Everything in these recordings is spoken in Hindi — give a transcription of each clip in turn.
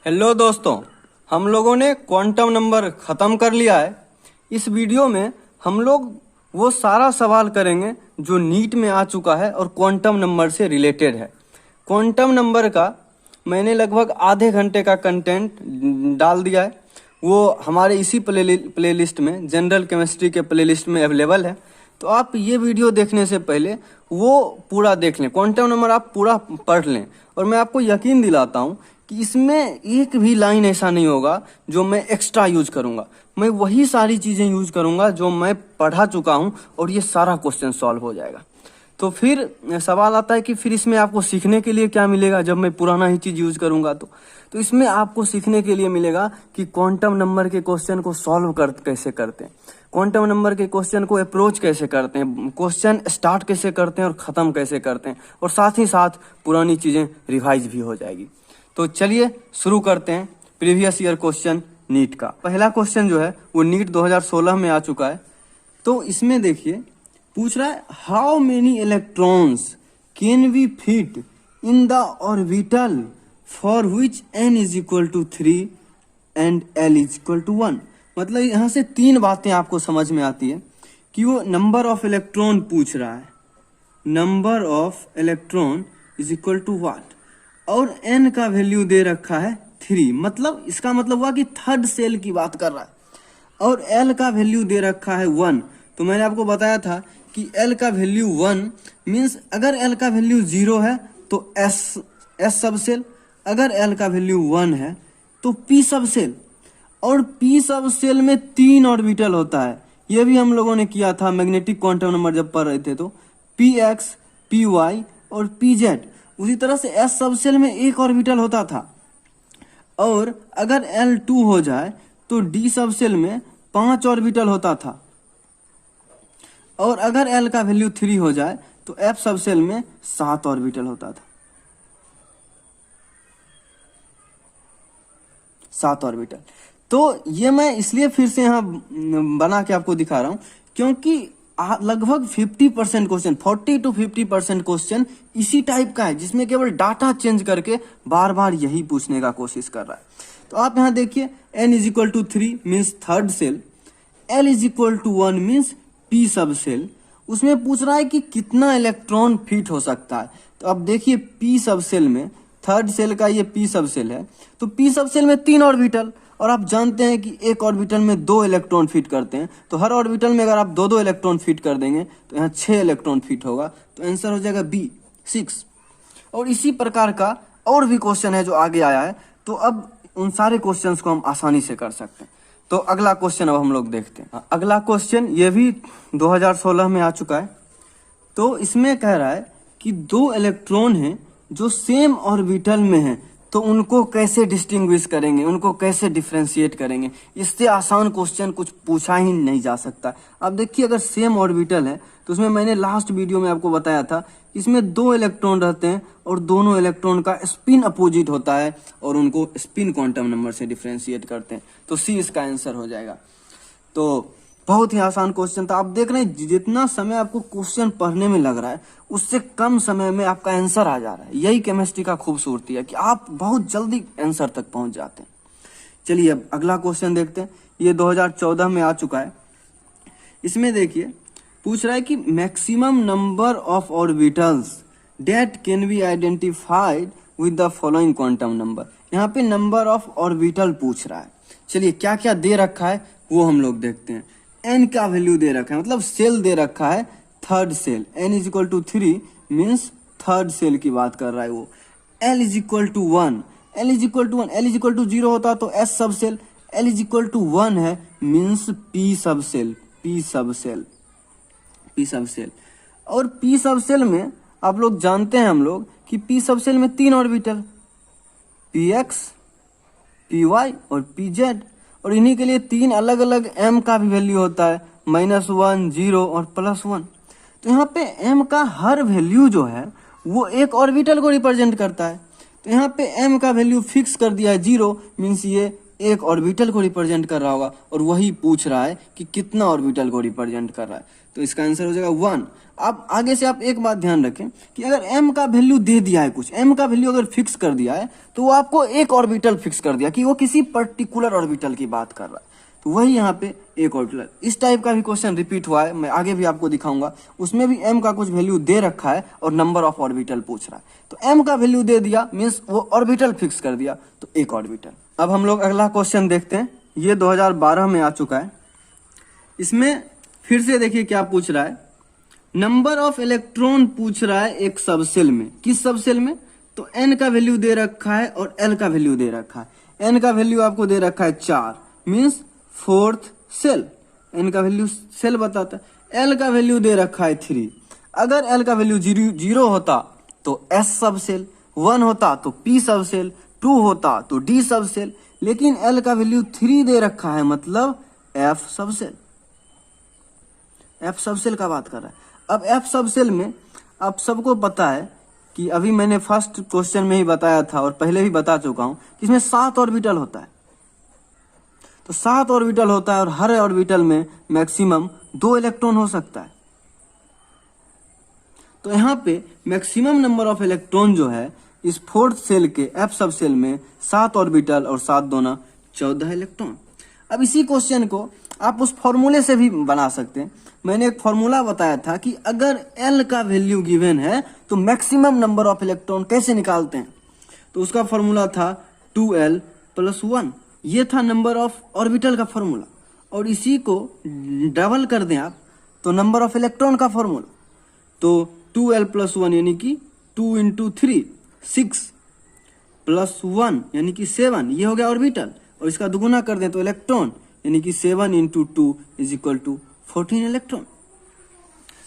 हेलो दोस्तों, हम लोगों ने क्वांटम नंबर ख़त्म कर लिया है। इस वीडियो में हम लोग वो सारा सवाल करेंगे जो नीट में आ चुका है और क्वांटम नंबर से रिलेटेड है। क्वांटम नंबर का मैंने लगभग आधे घंटे का कंटेंट डाल दिया है। वो हमारे इसी प्लेलिस्ट में, जनरल केमिस्ट्री के प्लेलिस्ट में अवेलेबल है। तो आप ये वीडियो देखने से पहले वो पूरा देख लें, क्वांटम नंबर आप पूरा पढ़ लें। और मैं आपको यकीन दिलाता हूँ कि इसमें एक भी लाइन ऐसा नहीं होगा जो मैं एक्स्ट्रा यूज करूंगा। मैं वही सारी चीज़ें यूज करूंगा जो मैं पढ़ा चुका हूँ और ये सारा क्वेश्चन सॉल्व हो जाएगा। तो फिर सवाल आता है कि फिर इसमें आपको सीखने के लिए क्या मिलेगा जब मैं पुराना ही चीज़ यूज करूंगा। तो इसमें आपको सीखने के लिए मिलेगा कि क्वांटम नंबर के क्वेश्चन को सॉल्व कैसे करते हैं, क्वांटम नंबर के क्वेश्चन को अप्रोच कैसे करते हैं, क्वेश्चन स्टार्ट कैसे करते हैं और ख़त्म कैसे करते हैं, और साथ ही साथ पुरानी चीज़ें रिवाइज भी हो जाएगी। तो चलिए शुरू करते हैं प्रीवियस ईयर क्वेश्चन नीट का। पहला क्वेश्चन जो है वो नीट 2016 में आ चुका है। तो इसमें देखिए पूछ रहा है, how many electrons can we fit in the orbital for which n is equal to 3 and l is equal to 1। मतलब यहाँ से तीन बातें आपको समझ में आती है कि वो नंबर ऑफ इलेक्ट्रॉन पूछ रहा है, number of electron is equal to what, और n का वैल्यू दे रखा है 3। मतलब इसका मतलब हुआ कि थर्ड सेल की बात कर रहा है, और l का वैल्यू दे रखा है 1। तो मैंने आपको बताया था कि l का वैल्यू 1 मीन्स अगर l का वैल्यू 0 है तो s सब सेल, अगर l का वैल्यू 1 है तो p सब सेल, और p सब सेल में 3 ऑर्बिटल होता है। ये भी हम लोगों ने किया था मैग्नेटिक क्वांटम नंबर जब पढ़ रहे थे। तो px, py और pz। उसी तरह से s सब सेल में 1 ऑर्बिटल होता था, और अगर l2 हो जाए तो d सब सेल में 5 ऑर्बिटल होता था, और अगर l का वैल्यू 3 हो जाए तो f सब सेल में 7 ऑर्बिटल होता था, 7 ऑर्बिटल। तो ये मैं इसलिए फिर से यहाँ बना के आपको दिखा रहा हूँ क्योंकि लगभग 50% क्वेश्चन, 40 to 50% क्वेश्चन इसी टाइप का है जिसमें केवल डाटा चेंज करके बार बार यही पूछने का कोशिश कर रहा है। तो आप यहाँ देखिए, n is equal to 3 means third shell, l is equal to 1 means p sub shell. उसमें पूछ रहा है कि कितना इलेक्ट्रॉन फिट हो सकता है। तो अब देखिए p सब सेल में, थर्ड सेल का ये p सब सेल है, तो p सब सेल में 3 ऑर्बिटल, और आप जानते हैं कि एक ऑर्बिटल में 2 इलेक्ट्रॉन फिट करते हैं। तो हर ऑर्बिटल में अगर आप 2-2 इलेक्ट्रॉन फिट कर देंगे तो यहाँ 6 इलेक्ट्रॉन फिट होगा। तो आंसर हो जाएगा बी 6। और इसी प्रकार का और भी क्वेश्चन है जो आगे आया है। तो अब उन सारे क्वेश्चंस को हम आसानी से कर सकते हैं। तो अगला क्वेश्चन अब हम लोग देखते हैं। अगला क्वेश्चन ये भी 2016 में आ चुका है। तो इसमें कह रहा है कि 2 इलेक्ट्रॉन हैं जो सेम ऑर्बिटल में हैं, तो उनको कैसे डिस्टिंग्विश करेंगे, उनको कैसे डिफ्रेंशिएट करेंगे। इससे आसान क्वेश्चन कुछ पूछा ही नहीं जा सकता। अब देखिए, अगर सेम ऑर्बिटल है तो उसमें मैंने लास्ट वीडियो में आपको बताया था, इसमें 2 इलेक्ट्रॉन रहते हैं और दोनों इलेक्ट्रॉन का स्पिन अपोजिट होता है और उनको स्पिन क्वांटम नंबर से डिफ्रेंशिएट करते हैं। तो सी इसका आंसर हो जाएगा। तो बहुत ही आसान क्वेश्चन था। आप देख रहे हैं जितना समय आपको क्वेश्चन पढ़ने में लग रहा है उससे कम समय में आपका आंसर आ जा रहा है। यही केमिस्ट्री का खूबसूरती है कि आप बहुत जल्दी आंसर तक पहुंच जाते हैं। चलिए अब अगला क्वेश्चन देखते हैं। ये 2014 में आ चुका है। इसमें देखिए पूछ रहा है कि maximum number of orbitals that can be identified with the following quantum number. यहाँ पे नंबर ऑफ ऑर्बिटल पूछ रहा है। चलिए क्या क्या दे रखा है वो हम लोग देखते हैं। n का वैल्यू दे रखा है, मतलब सेल दे रखा है third shell, n is equal to 3 means third shell की बात कर रहा है वो। l is equal to 1, l is equal to 1, l is equal to 0 होता तो s sub shell, l is equal to 1 है means p sub shell, p sub shell, p sub shell. और p सब सेल में आप लोग जानते हैं हम लोग कि p सब सेल में 3 ऑर्बिटल, px, py और pz, और इन्हीं के लिए 3 अलग अलग m का भी वैल्यू होता है, -1, 0 और +1। तो यहाँ पे m का हर वैल्यू जो है वो एक ऑर्बिटल को रिप्रेजेंट करता है। तो यहाँ पे m का वैल्यू फिक्स कर दिया है 0 मीन्स ये एक ऑर्बिटल को रिप्रेजेंट कर रहा होगा, और वही पूछ रहा है कि कितना ऑर्बिटल को रिप्रेजेंट कर रहा है। तो इसका आंसर हो जाएगा 1। अब आगे से आप एक बात ध्यान रखें कि अगर m का वैल्यू दे दिया है, कुछ m का वैल्यू अगर फिक्स कर दिया है, तो वो आपको एक ऑर्बिटल फिक्स कर दिया कि वो किसी पर्टिकुलर ऑर्बिटल की बात कर रहा है, तो वही यहाँ पे एक ऑर्बिटल। इस टाइप का भी क्वेश्चन रिपीट हुआ है, मैं आगे भी आपको दिखाऊंगा। उसमें भी m का कुछ वैल्यू दे रखा है और नंबर ऑफ ऑर्बिटल पूछ रहा है, तो m का वैल्यू दे दिया मीन्स वो ऑर्बिटल फिक्स कर दिया, तो एक ऑर्बिटल। अब हम लोग अगला क्वेश्चन देखते हैं, ये 2012 में आ चुका है। इसमें फिर से देखिए क्या पूछ रहा है, नंबर ऑफ इलेक्ट्रॉन पूछ रहा है एक सबसेल में। किस सबसेल में? तो n का वैल्यू दे रखा है और l का वैल्यू दे रखा है। n का वैल्यू आपको दे रखा है 4 मीन्स फोर्थ सेल, n का वैल्यू सेल बताता है। l का वैल्यू दे रखा है 3। अगर l का वैल्यू 0 होता तो s सबसेल, 1 होता तो p सबसेल, 2 होता तो d सबसेल, लेकिन l का वैल्यू 3 दे रखा है, मतलब f सबसेल। f सबसेल का बात कर रहा है। अब f सबसेल में आप सबको पता है कि अभी मैंने फर्स्ट क्वेश्चन में ही बताया था और पहले भी बता चुका हूं कि इसमें 7 ऑर्बिटल होता है। तो 7 ऑर्बिटल होता है और हर ऑर्बिटल में मैक्सिमम 2 इलेक्ट्रॉन हो सकता है। तो यहाँ पे मैक्सिमम नंबर ऑफ इलेक्ट्रॉन जो है इस फोर्थ सेल के f सब सेल में 7 ऑर्बिटल और 7 दूना 14 इलेक्ट्रॉन। अब इसी क्वेश्चन को आप उस फॉर्मूले से भी बना सकते हैं। मैंने एक फॉर्मूला बताया था कि अगर L का वैल्यू गिवन है तो मैक्सिमम नंबर ऑफ इलेक्ट्रॉन कैसे निकालते हैं, तो उसका फॉर्मूला था 2L + 1। ये था नंबर ऑफ ऑर्बिटल का फॉर्मूला, और इसी को डबल कर दें आप तो नंबर ऑफ इलेक्ट्रॉन का फॉर्मूला, तो 2L + 1 यानी कि 2 × 3 6 + 1 यानी कि 7, ये हो गया ऑर्बिटल, और इसका दुगुना कर दें तो इलेक्ट्रॉन, यानी कि 7 × 2 = 14 इलेक्ट्रॉन।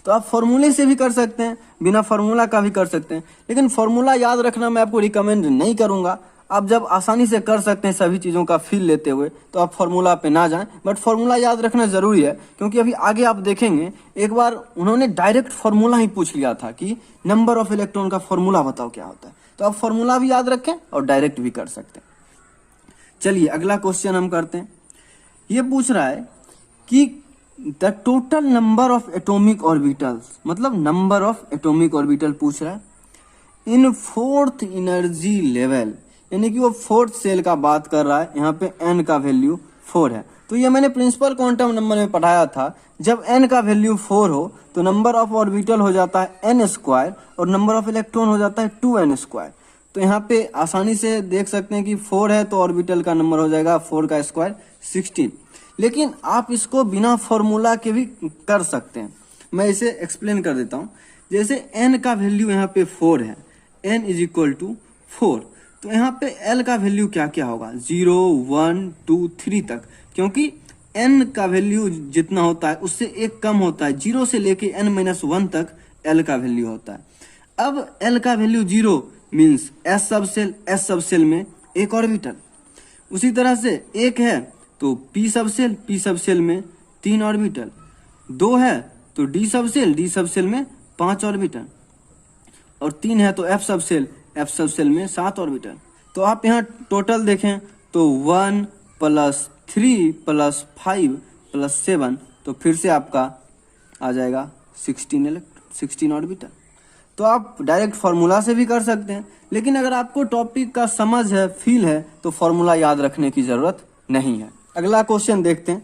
तो आप फॉर्मूले से भी कर सकते हैं, बिना फॉर्मूला का भी कर सकते हैं, लेकिन फॉर्मूला याद रखना मैं आपको रिकमेंड नहीं करूंगा। आप जब आसानी से कर सकते हैं सभी चीज़ों का फील लेते हुए, तो आप फॉर्मूला पे ना जाएं, बट फॉर्मूला याद रखना जरूरी है, क्योंकि अभी आगे आप देखेंगे एक बार उन्होंने डायरेक्ट फॉर्मूला ही पूछ लिया था कि नंबर ऑफ इलेक्ट्रॉन का फॉर्मूला बताओ क्या होता है। तो आप फॉर्मूला भी याद रखें और डायरेक्ट भी कर सकते हैं। चलिए अगला क्वेश्चन हम करते हैं। ये पूछ रहा है कि the total number of atomic orbitals, मतलब नंबर ऑफ एटॉमिक ऑर्बिटल पूछ रहा है इन फोर्थ एनर्जी लेवल, यानी कि वो फोर्थ सेल का बात कर रहा है। यहाँ पे n का वैल्यू 4 है, तो ये मैंने प्रिंसिपल क्वांटम नंबर में पढ़ाया था। जब n का वैल्यू 4 हो तो नंबर ऑफ ऑर्बिटल हो जाता है n² और नंबर ऑफ इलेक्ट्रॉन हो जाता है 2n²। तो यहाँ पे आसानी से देख सकते हैं कि 4 है तो ऑर्बिटल का नंबर हो जाएगा 4 का स्क्वायर 16। लेकिन आप इसको बिना फॉर्मूला के भी कर सकते हैं, मैं इसे एक्सप्लेन कर देता हूँ। जैसे n का वैल्यू यहाँ पे 4 है, n = 4, तो यहाँ पे l का वैल्यू क्या क्या होगा, 0 1 2 3 तक, क्योंकि n का वैल्यू जितना होता है उससे एक कम होता है, 0 से लेके n-1 तक l का वैल्यू होता है। अब l का वैल्यू 0 मीन्स s सबसेल में एक ऑर्बिटल। उसी तरह से 1 है तो p सबसेल में 3 ऑर्बिटल, 2 है तो d सबसेल में 5 ऑर्बिटल, और 3 है तो f सबसेल में 7 ऑर्बिटल। तो आप यहाँ टोटल देखें तो 1 + 3 + 5 + 7, तो फिर से आपका आ जाएगा 16 ऑर्बिटल। तो आप डायरेक्ट फॉर्मूला से भी कर सकते हैं, लेकिन अगर आपको टॉपिक का समझ है, फील है, तो फॉर्मूला याद रखने की जरूरत नहीं है। अगला क्वेश्चन देखते हैं।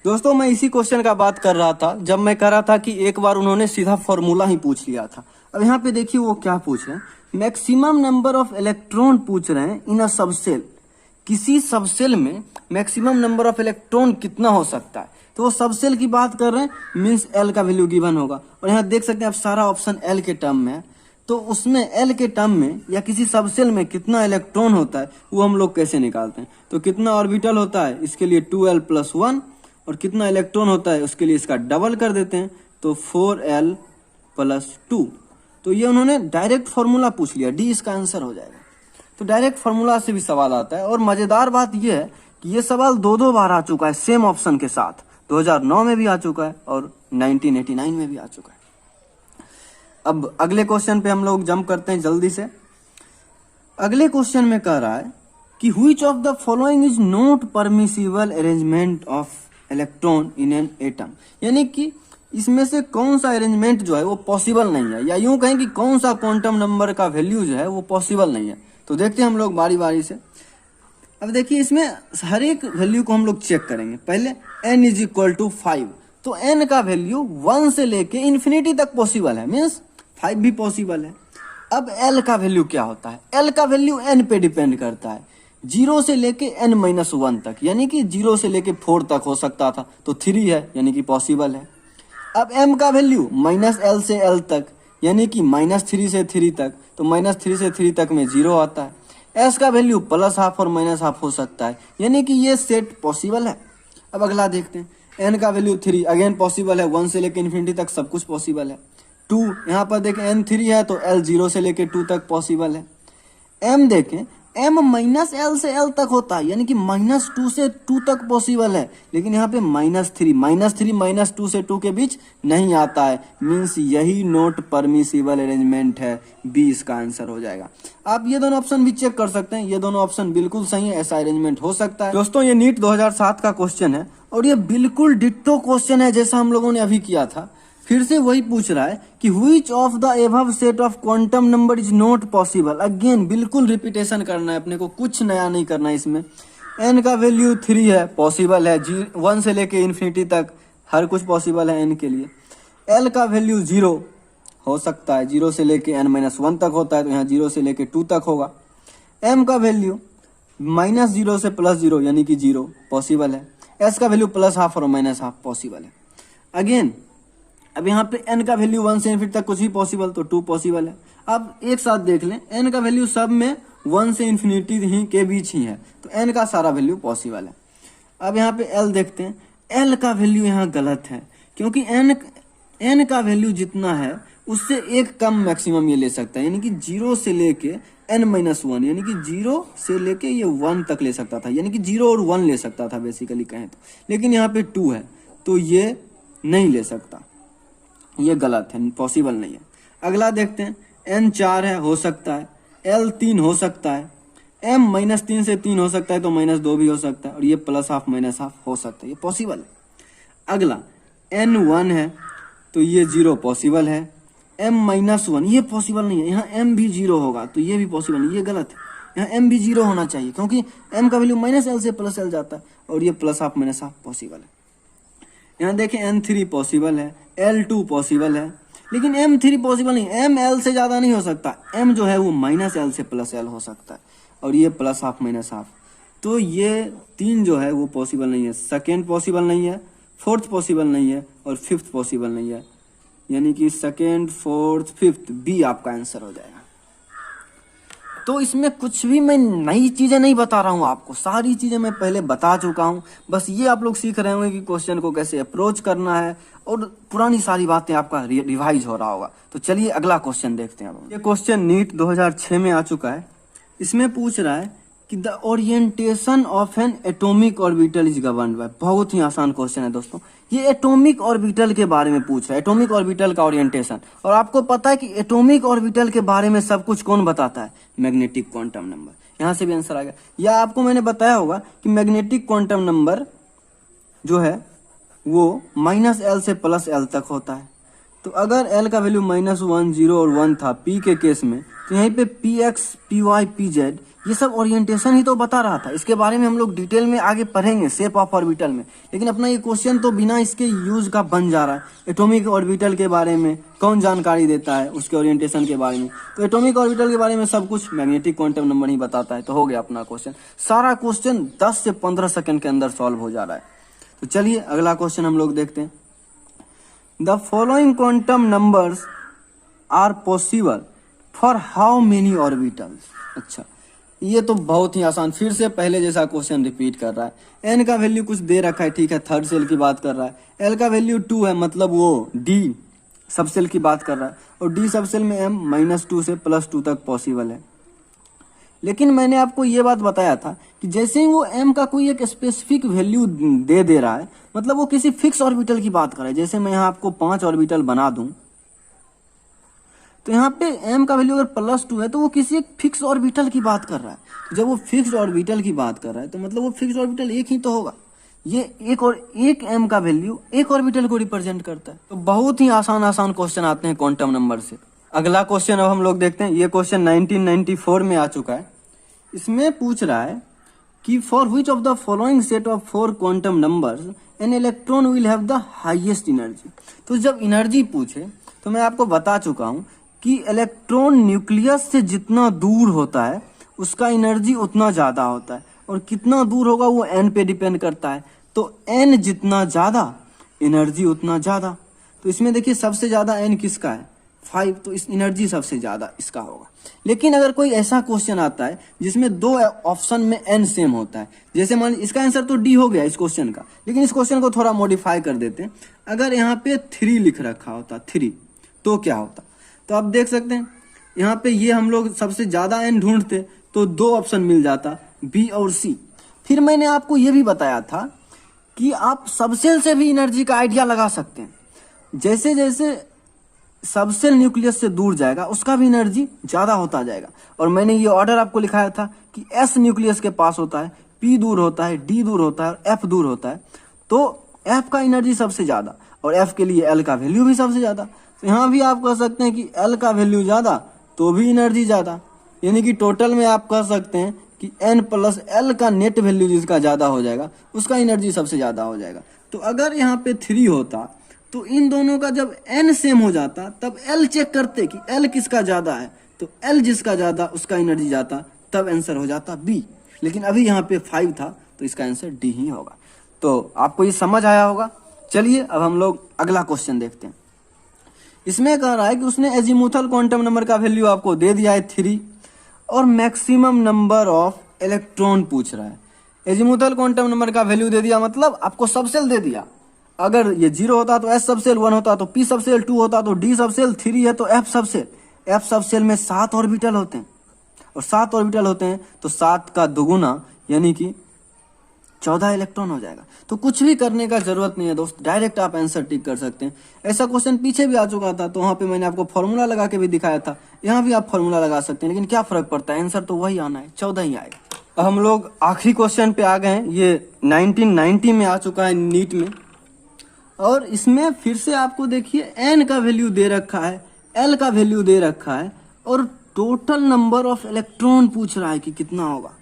दोस्तों मैं इसी क्वेश्चन का बात कर रहा था जब मैं कह रहा था कि एक बार उन्होंने सीधा फॉर्मूला ही पूछ लिया था। अब यहाँ पे देखिए वो क्या पूछ रहे हैं, मैक्सिमम नंबर ऑफ इलेक्ट्रॉन पूछ रहे हैं इन अ सबसेल। किसी सबसेल में मैक्सिमम नंबर ऑफ इलेक्ट्रॉन कितना हो सकता है, तो वो सबसेल की बात कर रहे हैं, मीन्स एल का वैल्यू गिवन होगा। और यहाँ देख सकते हैं आप सारा ऑप्शन एल के टर्म में है, तो उसमें एल के टर्म में या किसी सबसेल में कितना इलेक्ट्रॉन होता है वो हम लोग कैसे निकालते हैं। तो कितना ऑर्बिटल होता है, इसके लिए 2L + 1, और कितना इलेक्ट्रॉन होता है उसके लिए इसका डबल कर देते हैं, तो 4L + 2। तो ये उन्होंने डायरेक्ट फॉर्मूला पूछ लिया, डी इसका आंसर हो जाएगा। तो डायरेक्ट फॉर्मूला से भी सवाल आता है, और मजेदार बात यह है कि ये सवाल 2 बार आ चुका है सेम ऑप्शन के साथ। 2009 में भी आ चुका है और 1989 में भी आ चुका है। अब अगले क्वेश्चन पे हम लोग जंप करते हैं जल्दी से। अगले क्वेश्चन में कह रहा है कि which of the following is not permissible arrangement of electron in an atom, यानी कि इसमें से कौन सा अरेंजमेंट जो है वो पॉसिबल नहीं है, या यूं कहें कि कौन सा क्वांटम नंबर का वैल्यू जो है वो पॉसिबल नहीं है। तो देखते हैं हम लोग बारी बारी से। अब देखिए इसमें हर एक वैल्यू को हम लोग चेक करेंगे। पहले n इज इक्वल टू 5, तो n का वैल्यू 1 से लेके इन्फिनिटी तक पॉसिबल है, मीन्स 5 भी पॉसिबल है। अब l का वैल्यू क्या होता है, l का वैल्यू n पे डिपेंड करता है, 0 से लेके n-1 तक, यानी कि 0 से लेके 4 तक हो सकता था, तो 3 है यानी कि पॉसिबल है। अब m का वैल्यू -l से l तक, यानी कि -3 से 3 तक, तो -3 से 3 तक में 0 आता है। s का वैल्यू +½ और -½ हो सकता है, यानी कि ये सेट पॉसिबल है। अब अगला देखते हैं, n का वैल्यू 3 अगेन पॉसिबल है, 1 से लेके इन्फिनिटी तक सब कुछ पॉसिबल है। 2 यहाँ पर देखें n 3 है तो l 0 से लेके 2 तक पॉसिबल है। m देखें m -l से l तक होता है, यानी कि -2 से 2 तक पॉसिबल है, लेकिन यहाँ पे -3 -2 से 2 के बीच नहीं आता है, मीन्स यही नॉट परमिसिबल अरेंजमेंट है, बी इसका आंसर हो जाएगा। आप ये दोनों ऑप्शन भी चेक कर सकते हैं, ये दोनों ऑप्शन बिल्कुल सही है, ऐसा अरेंजमेंट हो सकता है। दोस्तों ये नीट 2007 का क्वेश्चन है और ये बिल्कुल डिट्टो क्वेश्चन है जैसा हम लोगों ने अभी किया था। फिर से वही पूछ रहा है कि which of the above set of quantum number is not possible, again बिल्कुल रिपीटेशन करना है अपने को, कुछ नया नहीं करना है इसमें। n का वैल्यू 3 है, पॉसिबल है, 1 से लेके इन्फिनिटी तक हर कुछ पॉसिबल है n के लिए। l का वैल्यू 0 हो सकता है, 0 से लेके n-1 तक होता है, तो यहाँ 0 से लेके 2 तक होगा। m का वैल्यू -0 से +0 यानी कि 0 पॉसिबल है। s का वैल्यू +½ और -½ पॉसिबल है। अगेन अब यहाँ पे n का वैल्यू 1 से इन्फिनिटी तक कुछ भी पॉसिबल, तो 2 पॉसिबल है। अब एक साथ देख लें, n का वैल्यू सब में 1 से इन्फिनिटी ही के बीच ही है, तो n का सारा वैल्यू पॉसिबल है। अब यहाँ पे l देखते हैं, l का वैल्यू यहाँ गलत है, क्योंकि n का वैल्यू जितना है उससे एक कम मैक्सिमम ये ले सकता है, यानी कि 0 से लेके n-1, यानी कि 0 से लेके ये 1 तक ले सकता था, यानी कि 0 और 1 ले सकता था बेसिकली कहें तो, लेकिन यहाँ पे 2 है तो ये नहीं ले सकता, ये गलत है, पॉसिबल नहीं है। अगला देखते हैं, n 4 है, हो सकता है, l 3 हो सकता है, m -3 से 3 हो सकता है, तो -2 भी हो सकता है, और ये +½ -½ हो सकता है, ये पॉसिबल है। अगला n 1 है तो ये 0 पॉसिबल है, m-1 ये पॉसिबल नहीं है, यहाँ m भी 0 होगा तो ये भी पॉसिबल नहीं, ये गलत है, यहाँ m भी 0 होना चाहिए, क्योंकि m का वैल्यू -l से +l जाता है, और ये +½ -½ पॉसिबल है। यहाँ देखें n3 पॉसिबल है, l2 पॉसिबल है, लेकिन m3 पॉसिबल नहीं, m l से ज़्यादा नहीं हो सकता, m जो है वो -l से +l हो सकता है, और ये +½ -½ तो ये 3 जो है वो पॉसिबल नहीं है। सेकेंड पॉसिबल नहीं है, फोर्थ पॉसिबल नहीं है, और फिफ्थ पॉसिबल नहीं है, यानी कि सेकेंड, फोर्थ, फिफ्थ, बी आपका आंसर हो जाएगा। तो इसमें कुछ भी मैं नई चीज़ें नहीं बता रहा हूँ आपको, सारी चीज़ें मैं पहले बता चुका हूँ, बस ये आप लोग सीख रहे होंगे कि क्वेश्चन को कैसे अप्रोच करना है, और पुरानी सारी बातें आपका रिवाइज हो रहा होगा। तो चलिए अगला क्वेश्चन देखते हैं। ये क्वेश्चन नीट 2006 में आ चुका है। इसमें पूछ रहा है कि the orientation of N atomic orbital is governed bye, बहुत ही आसान क्वेश्चन है दोस्तों। ये एटॉमिक ऑर्बिटल के बारे में पूछ रहा है, एटॉमिक ऑर्बिटल का ओरिएंटेशन। और आपको पता है कि एटॉमिक ऑर्बिटल के बारे में सब कुछ कौन बताता है? Magnetic quantum number. यहाँ से भी आंसर आ गया। या आपको मैंने बताया होगा कि मैग्नेटिक क्वांटम नंबर जो है वो -l से +l तक होता है। तो अगर l का वैल्यू -1, 0 और 1 था p के केस में, तो यहीं पे px, py, pz ये सब ओरिएंटेशन ही तो बता रहा था। इसके बारे में हम लोग डिटेल में आगे पढ़ेंगे शेप ऑफ ऑर्बिटल में, लेकिन अपना ये क्वेश्चन तो बिना इसके यूज का बन जा रहा है। एटॉमिक ऑर्बिटल के बारे में कौन जानकारी देता है, उसके ओरिएंटेशन के बारे में। तो एटॉमिक ऑर्बिटल के बारे में सब कुछ मैग्नेटिक क्वांटम नंबर ही बताता है। तो हो गया अपना क्वेश्चन। सारा क्वेश्चन 10 से 15 सेकंड के अंदर सॉल्व हो जा रहा है। तो चलिए अगला क्वेश्चन हम लोग देखते हैं। The following quantum numbers are possible for how many orbitals. अच्छा, ये तो बहुत ही आसान, फिर से पहले जैसा क्वेश्चन रिपीट कर रहा है। n का वैल्यू कुछ दे रखा है, ठीक है, थर्ड सेल की बात कर रहा है। l का वैल्यू 2 है, मतलब वो d सब सेल की बात कर रहा है, और d सब सेल में m -2 से +2 तक पॉसिबल है। लेकिन मैंने आपको ये बात बताया था कि जैसे ही वो m का कोई एक स्पेसिफिक वैल्यू दे रहा है, मतलब वो किसी फिक्स ऑर्बिटल की बात कर रहा है। जैसे मैं यहाँ आपको 5 ऑर्बिटल बना दूं, तो यहाँ पे m का वैल्यू अगर +2 है तो वो किसी एक फिक्स ऑर्बिटल की बात कर रहा है। जब वो फिक्स ऑर्बिटल की बात कर रहा है तो मतलब वो फिक्स ऑर्बिटल एक ही तो होगा। ये एक m का वैल्यू एक ऑर्बिटल को रिप्रेजेंट करता है। तो बहुत ही आसान क्वेश्चन आते हैं क्वांटम नंबर से। अगला क्वेश्चन अब हम लोग देखते हैं। ये क्वेश्चन 1994 में आ चुका है। इसमें पूछ रहा है कि for which of the following set of 4 quantum numbers an electron will have the highest energy. तो जब एनर्जी पूछे तो मैं आपको बता चुका हूं कि इलेक्ट्रॉन न्यूक्लियस से जितना दूर होता है उसका एनर्जी उतना ज्यादा होता है, और कितना दूर होगा वो n पे डिपेंड करता है। तो n जितना ज्यादा एनर्जी उतना ज्यादा। तो इसमें देखिए सबसे ज्यादा n किसका है 5, तो इस एनर्जी सबसे ज्यादा इसका होगा। लेकिन अगर कोई ऐसा क्वेश्चन आता है जिसमें दो ऑप्शन में n सेम होता है, जैसे मान इसका आंसर तो d हो गया इस क्वेश्चन का, लेकिन इस क्वेश्चन को थोड़ा मॉडिफाई कर देते हैं। अगर यहाँ पे 3 लिख रखा होता 3, तो क्या होता? तो आप देख सकते हैं यहाँ पे ये हम लोग सबसे ज्यादा n ढूंढते तो 2 ऑप्शन मिल जाता b और c। फिर मैंने आपको ये भी बताया था कि आप सबसेल से भी एनर्जी का आइडिया लगा सकते हैं। जैसे जैसे सबसेल न्यूक्लियस से दूर जाएगा उसका भी एनर्जी ज्यादा होता जाएगा। और मैंने ये ऑर्डर आपको लिखाया था कि s न्यूक्लियस के पास होता है, p दूर होता है, d दूर होता है और f दूर होता है। तो f का एनर्जी सबसे ज्यादा और f के लिए l का वैल्यू भी सबसे ज्यादा। तो यहाँ भी आप कह सकते हैं कि l का वैल्यू ज्यादा तो भी एनर्जी ज्यादा, यानी कि टोटल में आप कह सकते हैं कि n प्लस l का नेट वैल्यू जिसका ज्यादा हो जाएगा उसका एनर्जी सबसे ज्यादा हो जाएगा। तो अगर यहाँ पे 3 होता तो इन दोनों का जब n सेम हो जाता तब l चेक करते कि l किसका ज्यादा है, तो l जिसका ज्यादा उसका एनर्जी जाता, तब आंसर हो जाता b। लेकिन अभी यहाँ पे 5 था तो इसका आंसर d ही होगा। तो आपको ये समझ आया होगा। चलिए अब हम लोग अगला क्वेश्चन देखते हैं। इसमें कह रहा है कि उसने एजीमुथल क्वांटम नंबर का वैल्यू आपको दे दिया है 3 और मैक्सिमम नंबर ऑफ इलेक्ट्रॉन पूछ रहा है। एजीमुथल क्वांटम नंबर का वैल्यू दे दिया मतलब आपको सबसेल दे दिया। अगर ये 0 होता तो s सबसेल 1 होता तो p सबसेल 2 होता तो d सबसेल 3 है तो f सबसेल। f सबसेल में 7 ऑर्बिटल होते हैं और 7 ऑर्बिटल होते हैं तो 7 का दुगुना यानी कि 14 इलेक्ट्रॉन हो जाएगा। तो कुछ भी करने का जरूरत नहीं है दोस्त, डायरेक्ट आप आंसर टिक कर सकते हैं। ऐसा क्वेश्चन पीछे भी आ चुका था तो वहां पे मैंने आपको फॉर्मूला लगा के भी दिखाया था। यहाँ भी आप फॉर्मूला लगा सकते हैं, लेकिन क्या फर्क पड़ता है, आंसर तो वही आना है, 14 ही आएगा। अब हम लोग आखिरी क्वेश्चन पे आ गए हैं। ये 1990 में आ चुका है नीट में, और इसमें फिर से आपको देखिए n का वैल्यू दे रखा है, l का वैल्यू दे रखा है और टोटल नंबर ऑफ इलेक्ट्रॉन पूछ रहा है कि कितना होगा।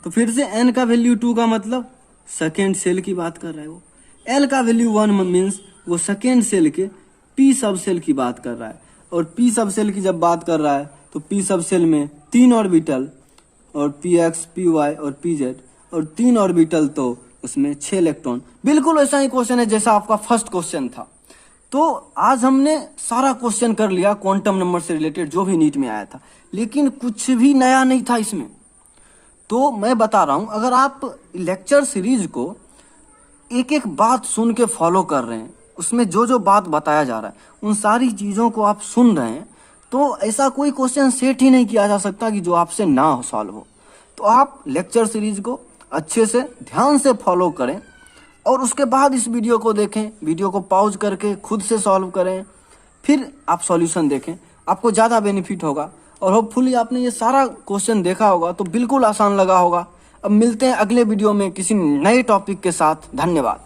तो फिर से n का वैल्यू 2 का मतलब सेकेंड सेल की बात कर रहा है वो। l का वैल्यू 1 मीन्स वो सेकेंड सेल के p सब सेल की बात कर रहा है। और p सब सेल की जब बात कर रहा है तो p सब सेल में 3 ऑर्बिटल और px, py और pz और 3 ऑर्बिटल तो उसमें 6 इलेक्ट्रॉन। बिल्कुल ऐसा ही क्वेश्चन है जैसा आपका फर्स्ट क्वेश्चन था। तो आज हमने सारा क्वेश्चन कर लिया क्वांटम नंबर से रिलेटेड जो भी नीट में आया था, लेकिन कुछ भी नया नहीं था इसमें। तो मैं बता रहा हूं, अगर आप लेक्चर सीरीज को एक एक बात सुन के फॉलो कर रहे हैं, उसमें जो जो बात बताया जा रहा है उन सारी चीजों को आप सुन रहे हैं, तो ऐसा कोई क्वेश्चन सेट ही नहीं किया जा सकता कि जो आपसे ना हो सॉल्व हो। तो आप लेक्चर सीरीज को अच्छे से ध्यान से फॉलो करें और उसके बाद इस वीडियो को देखें, वीडियो को पॉज करके खुद से सॉल्व करें, फिर आप सॉल्यूशन देखें, आपको ज़्यादा बेनिफिट होगा। और होपफुली आपने ये सारा क्वेश्चन देखा होगा तो बिल्कुल आसान लगा होगा। अब मिलते हैं अगले वीडियो में किसी नए टॉपिक के साथ। धन्यवाद।